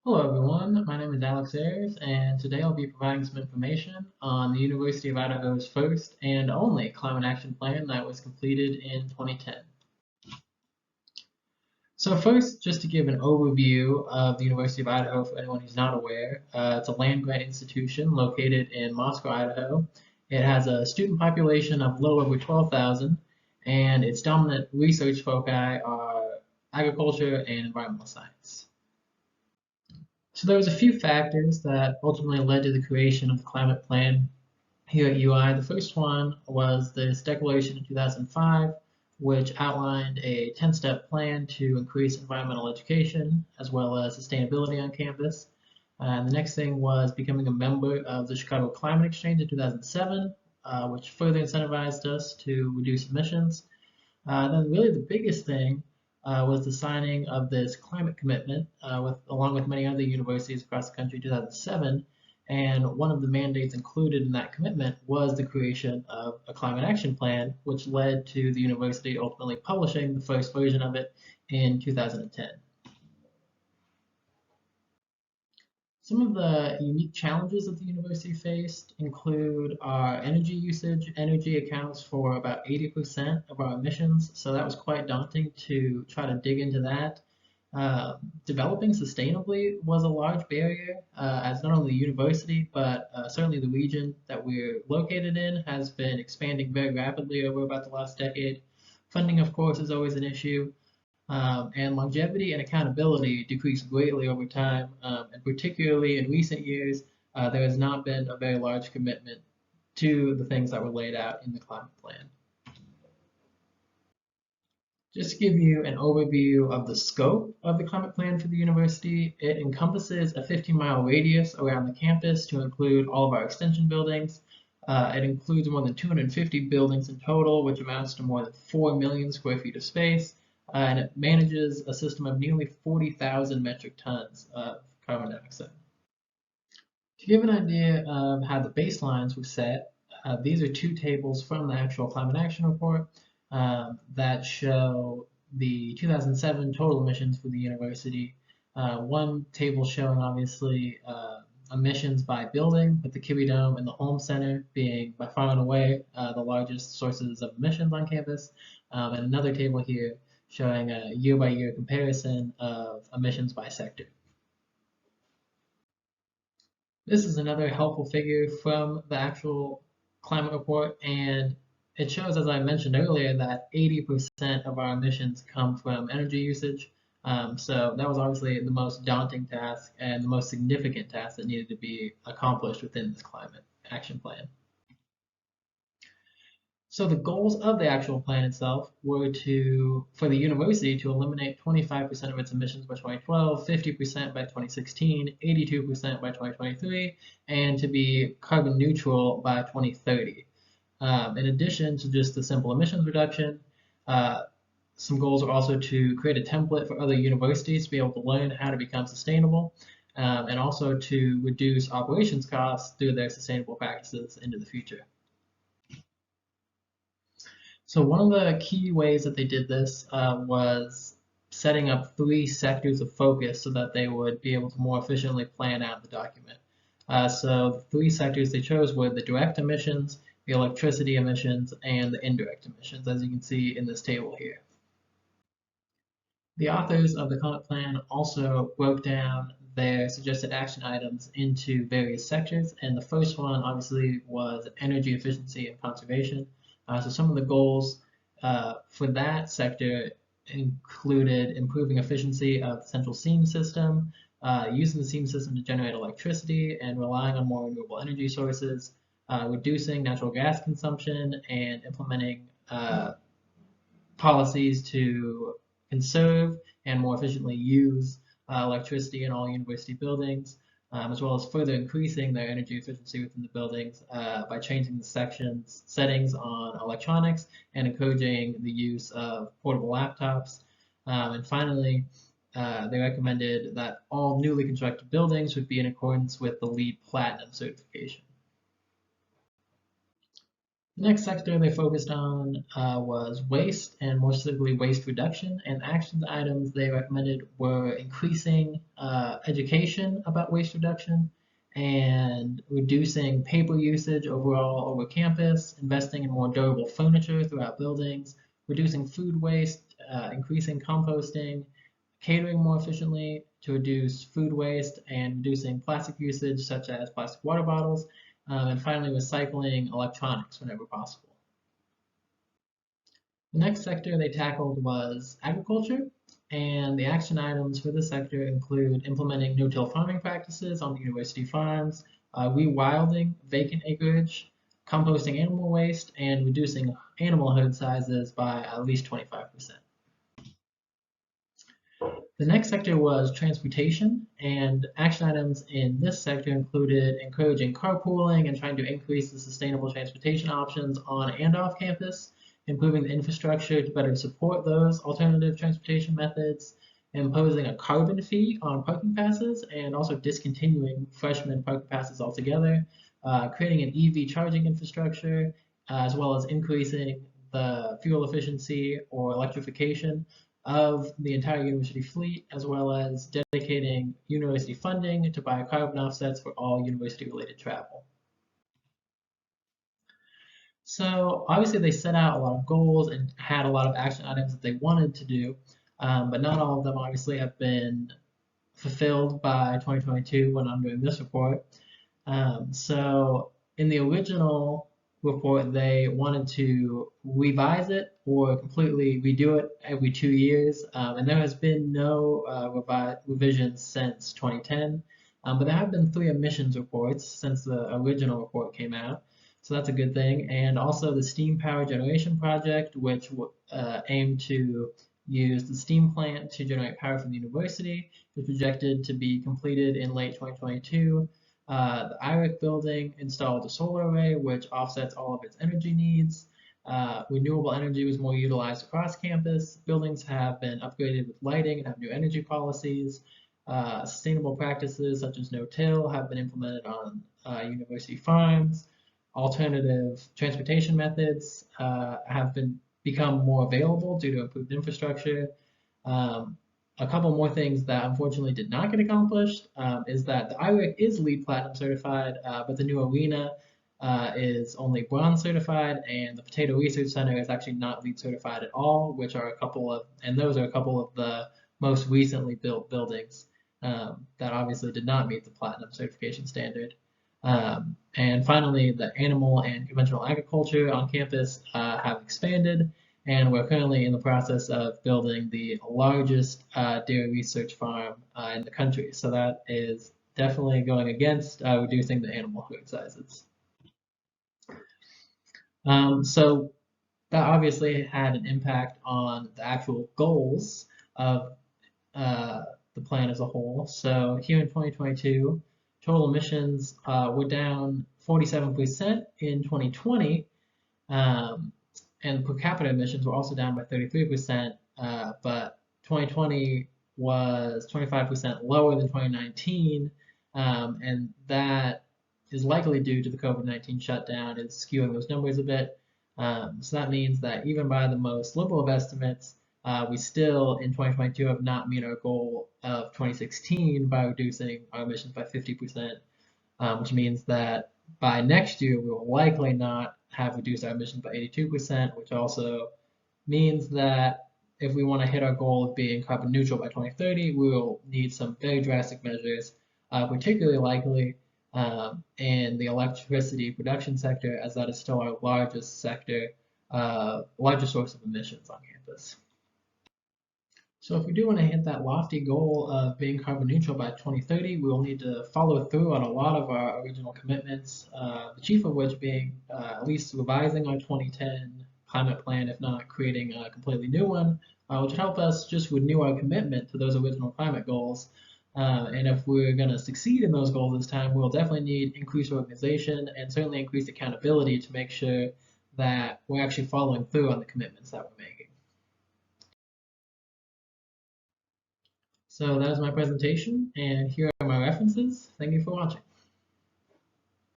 Hello everyone, my name is Alex Ayers, and today I'll be providing some information on the University of Idaho's first and only climate action plan that was completed in 2010. So first, just to give an overview of the University of Idaho for anyone who's not aware, it's a land-grant institution located in Moscow, Idaho. It has a student population of a little over 12,000, and its dominant research foci are agriculture and environmental science. So there was a few factors that ultimately led to the creation of the climate plan here at UI. The first one was this declaration in 2005, which outlined a 10-step plan to increase environmental education as well as sustainability on campus. And the next thing was becoming a member of the Chicago Climate Exchange in 2007, which further incentivized us to reduce emissions. Then really the biggest thing was the signing of this climate commitment along with many other universities across the country in 2007. And one of the mandates included in that commitment was the creation of a climate action plan, which led to the university ultimately publishing the first version of it in 2010. Some of the unique challenges that the university faced include our energy usage. Energy accounts for about 80% of our emissions, so that was quite daunting to try to dig into that. Developing sustainably was a large barrier, as not only the university, but certainly the region that we're located in has been expanding very rapidly over about the last decade. Funding, of course, is always an issue. And longevity and accountability decreased greatly over time, and particularly in recent years, there has not been a very large commitment to the things that were laid out in the climate plan. Just to give you an overview of the scope of the climate plan for the university, it encompasses a 15-mile radius around the campus to include all of our extension buildings. It includes more than 250 buildings in total, which amounts to more than 4 million square feet of space, and it manages a system of nearly 40,000 metric tons of carbon dioxide. To give an idea of how the baselines were set, these are two tables from the actual climate action report that show the 2007 total emissions for the university. One table showing obviously emissions by building, with the Kiwi Dome and the Holmes Center being by far and away the largest sources of emissions on campus, and another table here showing a year-by-year comparison of emissions by sector. This is another helpful figure from the actual climate report, and it shows, as I mentioned earlier, that 80% of our emissions come from energy usage. So that was obviously the most daunting task and the most significant task that needed to be accomplished within this climate action plan. So the goals of the actual plan itself were for the university to eliminate 25% of its emissions by 2012, 50% by 2016, 82% by 2023, and to be carbon neutral by 2030. In addition to just the simple emissions reduction, some goals are also to create a template for other universities to be able to learn how to become sustainable, and also to reduce operations costs through their sustainable practices into the future. So one of the key ways that they did this was setting up 3 sectors of focus so that they would be able to more efficiently plan out the document. So the 3 sectors they chose were the direct emissions, the electricity emissions, and the indirect emissions, as you can see in this table here. The authors of the climate plan also broke down their suggested action items into various sectors, and the first one obviously was energy efficiency and conservation. So some of the goals for that sector included improving efficiency of the central steam system, using the steam system to generate electricity and relying on more renewable energy sources, reducing natural gas consumption, and implementing policies to conserve and more efficiently use electricity in all university buildings, as well as further increasing their energy efficiency within the buildings by changing the settings on electronics and encouraging the use of portable laptops. And finally, they recommended that all newly constructed buildings would be in accordance with the LEED Platinum certification. The next sector they focused on was waste, and more specifically waste reduction. And action items they recommended were increasing education about waste reduction and reducing paper usage overall over campus, investing in more durable furniture throughout buildings, reducing food waste, increasing composting, catering more efficiently to reduce food waste, and reducing plastic usage such as plastic water bottles, and finally recycling electronics whenever possible. The next sector they tackled was agriculture, and the action items for this sector include implementing no-till farming practices on the university farms, rewilding vacant acreage, composting animal waste, and reducing animal herd sizes by at least 25%. The next sector was transportation, and action items in this sector included encouraging carpooling and trying to increase the sustainable transportation options on and off campus, improving the infrastructure to better support those alternative transportation methods, imposing a carbon fee on parking passes, and also discontinuing freshman parking passes altogether, creating an EV charging infrastructure, as well as increasing the fuel efficiency or electrification of the entire university fleet, as well as dedicating university funding to buy carbon offsets for all university-related travel. So obviously they set out a lot of goals and had a lot of action items that they wanted to do, but not all of them obviously have been fulfilled by 2022 when I'm doing this report. So in the original report, they wanted to revise it or completely redo it every 2 years, and there has been no revisions since 2010. But there have been 3 emissions reports since the original report came out, so that's a good thing. And also the steam power generation project, which aimed to use the steam plant to generate power from the university, is projected to be completed in late 2022. The Ayers building installed a solar array, which offsets all of its energy needs. Renewable energy was more utilized across campus. Buildings have been upgraded with lighting and have new energy policies. Sustainable practices such as no-till have been implemented on university farms. Alternative transportation methods have become more available due to improved infrastructure. Um, a couple more things that unfortunately did not get accomplished is that the IRIC is LEED Platinum certified, but the new arena is only bronze certified, and the Potato Research Center is actually not LEED certified at all, which are those are a couple of the most recently built buildings that obviously did not meet the Platinum certification standard. And finally, the animal and conventional agriculture on campus have expanded, and we're currently in the process of building the largest dairy research farm in the country. So that is definitely going against reducing the animal herd sizes. So that obviously had an impact on the actual goals of uh, the plan as a whole. So here in 2022, total emissions were down 47% in 2020, um, and per capita emissions were also down by 33%, but 2020 was 25% lower than 2019, and that is likely due to the COVID-19 shutdown is skewing those numbers a bit. So that means that even by the most liberal of estimates, we still in 2022 have not met our goal of 2016 by reducing our emissions by 50%, which means that by next year we will likely not have reduced our emissions by 82%, which also means that if we want to hit our goal of being carbon neutral by 2030, we will need some very drastic measures, particularly likely in the electricity production sector, as that is still our largest sector, largest source of emissions on campus. So if we do want to hit that lofty goal of being carbon neutral by 2030, we will need to follow through on a lot of our original commitments, the chief of which being at least revising our 2010 climate plan, if not creating a completely new one, which would help us just renew our commitment to those original climate goals. And if we're going to succeed in those goals this time, we'll definitely need increased organization and certainly increased accountability to make sure that we're actually following through on the commitments that we're making. So that is my presentation, and here are my references. Thank you for watching.